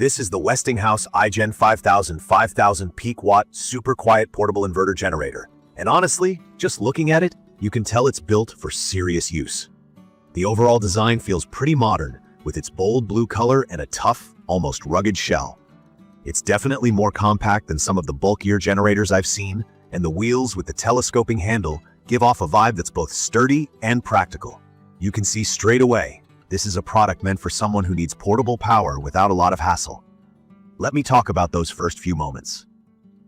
This is the Westinghouse iGen5000 5000 peak watt super quiet portable inverter generator. And honestly, just looking at it, you can tell it's built for serious use. The overall design feels pretty modern, with its bold blue color and a tough, almost rugged shell. It's definitely more compact than some of the bulkier generators I've seen, and the wheels with the telescoping handle give off a vibe that's both sturdy and practical. You can see straight away, this is a product meant for someone who needs portable power without a lot of hassle. Let me talk about those first few moments.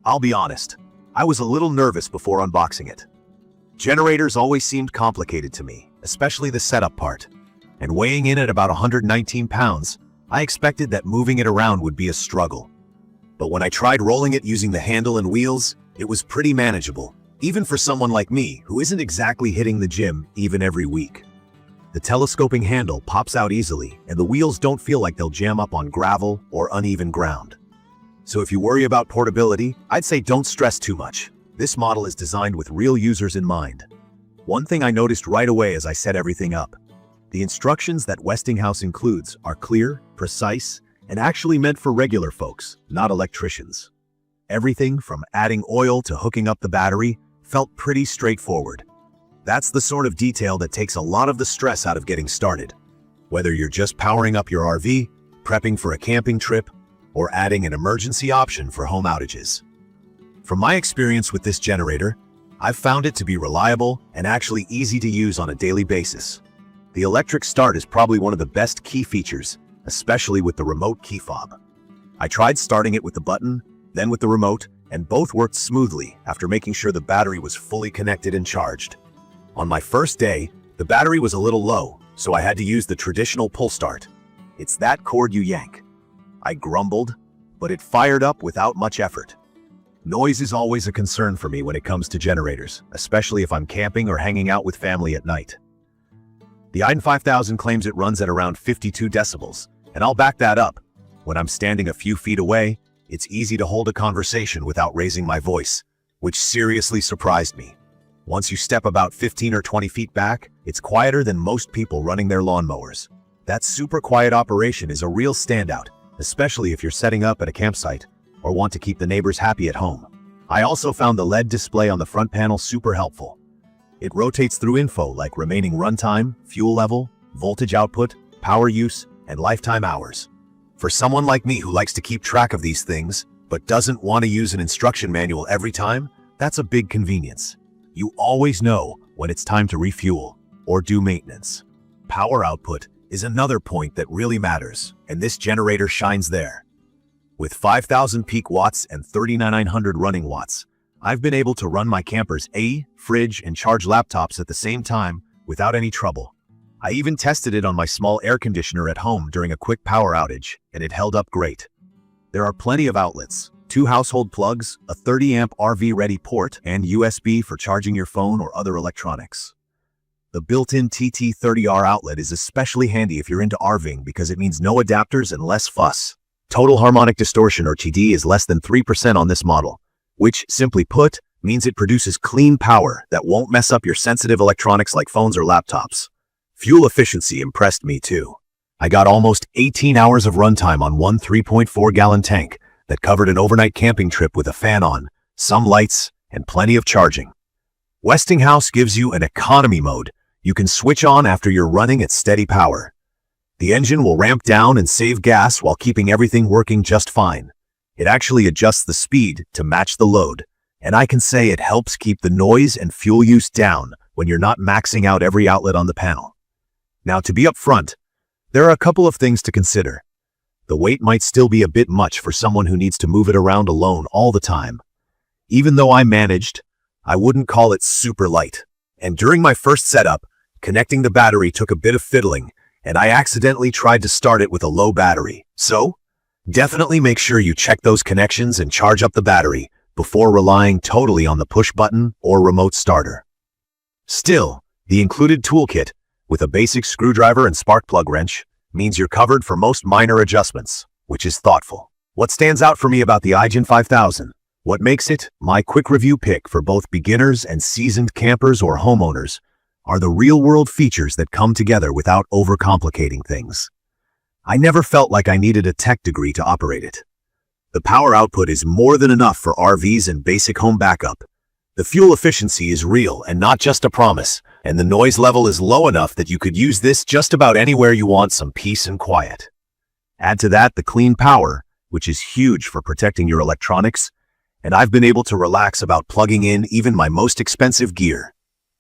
I'll be honest, I was a little nervous before unboxing it. Generators always seemed complicated to me, especially the setup part. And weighing in at about 119 pounds, I expected that moving it around would be a struggle. But when I tried rolling it using the handle and wheels, it was pretty manageable, even for someone like me who isn't exactly hitting the gym even every week. The telescoping handle pops out easily, and the wheels don't feel like they'll jam up on gravel or uneven ground. So if you worry about portability, I'd say don't stress too much. This model is designed with real users in mind. One thing I noticed right away as I set everything up: the instructions that Westinghouse includes are clear, precise, and actually meant for regular folks, not electricians. Everything from adding oil to hooking up the battery felt pretty straightforward. That's the sort of detail that takes a lot of the stress out of getting started. Whether you're just powering up your RV, prepping for a camping trip, or adding an emergency option for home outages. From my experience with this generator, I've found it to be reliable and actually easy to use on a daily basis. The electric start is probably one of the best key features, especially with the remote key fob. I tried starting it with the button, then with the remote, and both worked smoothly after making sure the battery was fully connected and charged. On my first day, the battery was a little low, so I had to use the traditional pull start. It's that cord you yank. I grumbled, but it fired up without much effort. Noise is always a concern for me when it comes to generators, especially if I'm camping or hanging out with family at night. The iGen5000 claims it runs at around 52 decibels, and I'll back that up. When I'm standing a few feet away, it's easy to hold a conversation without raising my voice, which seriously surprised me. Once you step about 15 or 20 feet back, it's quieter than most people running their lawnmowers. That super quiet operation is a real standout, especially if you're setting up at a campsite or want to keep the neighbors happy at home. I also found the LED display on the front panel super helpful. It rotates through info like remaining runtime, fuel level, voltage output, power use, and lifetime hours. For someone like me who likes to keep track of these things, but doesn't want to use an instruction manual every time, that's a big convenience. You always know when it's time to refuel or do maintenance. Power output is another point that really matters, and this generator shines there. With 5,000 peak watts and 3,900 running watts, I've been able to run my camper's fridge and charge laptops at the same time without any trouble. I even tested it on my small air conditioner at home during a quick power outage, and it held up great. There are plenty of outlets: 2 household plugs, a 30-amp RV-ready port, and USB for charging your phone or other electronics. The built-in TT-30R outlet is especially handy if you're into RVing because it means no adapters and less fuss. Total harmonic distortion, or TD, is less than 3% on this model, which, simply put, means it produces clean power that won't mess up your sensitive electronics like phones or laptops. Fuel efficiency impressed me too. I got almost 18 hours of runtime on one 3.4-gallon tank that covered an overnight camping trip with a fan on, some lights, and plenty of charging. Westinghouse gives you an economy mode you can switch on after you're running at steady power. The engine will ramp down and save gas while keeping everything working just fine. It actually adjusts the speed to match the load, and I can say it helps keep the noise and fuel use down when you're not maxing out every outlet on the panel. Now, to be upfront, there are a couple of things to consider. The weight might still be a bit much for someone who needs to move it around alone all the time. Even though I managed, I wouldn't call it super light. And during my first setup, connecting the battery took a bit of fiddling, and I accidentally tried to start it with a low battery. So, definitely make sure you check those connections and charge up the battery before relying totally on the push button or remote starter. Still, the included toolkit, with a basic screwdriver and spark plug wrench, means you're covered for most minor adjustments, which is thoughtful. What stands out for me about the iGen5000? What makes it my quick review pick for both beginners and seasoned campers or homeowners are the real-world features that come together without overcomplicating things. I never felt like I needed a tech degree to operate it. The power output is more than enough for RVs and basic home backup. The fuel efficiency is real and not just a promise, and the noise level is low enough that you could use this just about anywhere you want some peace and quiet. Add to that the clean power, which is huge for protecting your electronics, and I've been able to relax about plugging in even my most expensive gear.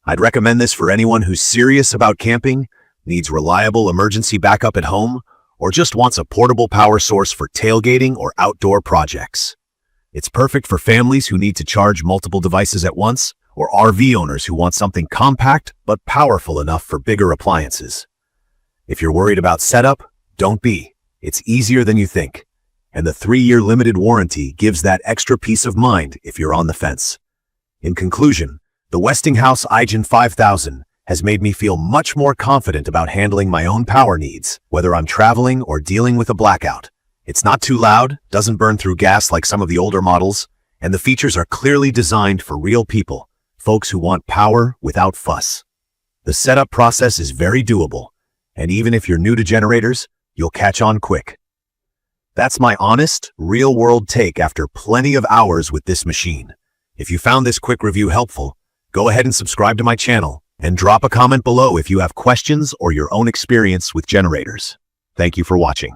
I'd recommend this for anyone who's serious about camping, needs reliable emergency backup at home, or just wants a portable power source for tailgating or outdoor projects. It's perfect for families who need to charge multiple devices at once, or RV owners who want something compact but powerful enough for bigger appliances. If you're worried about setup, don't be. It's easier than you think. And the 3-year limited warranty gives that extra peace of mind if you're on the fence. In conclusion, the Westinghouse iGen5000 has made me feel much more confident about handling my own power needs, whether I'm traveling or dealing with a blackout. It's not too loud, doesn't burn through gas like some of the older models, and the features are clearly designed for real people, folks who want power without fuss. The setup process is very doable, and even if you're new to generators, you'll catch on quick. That's my honest, real-world take after plenty of hours with this machine. If you found this quick review helpful, go ahead and subscribe to my channel, and drop a comment below if you have questions or your own experience with generators. Thank you for watching.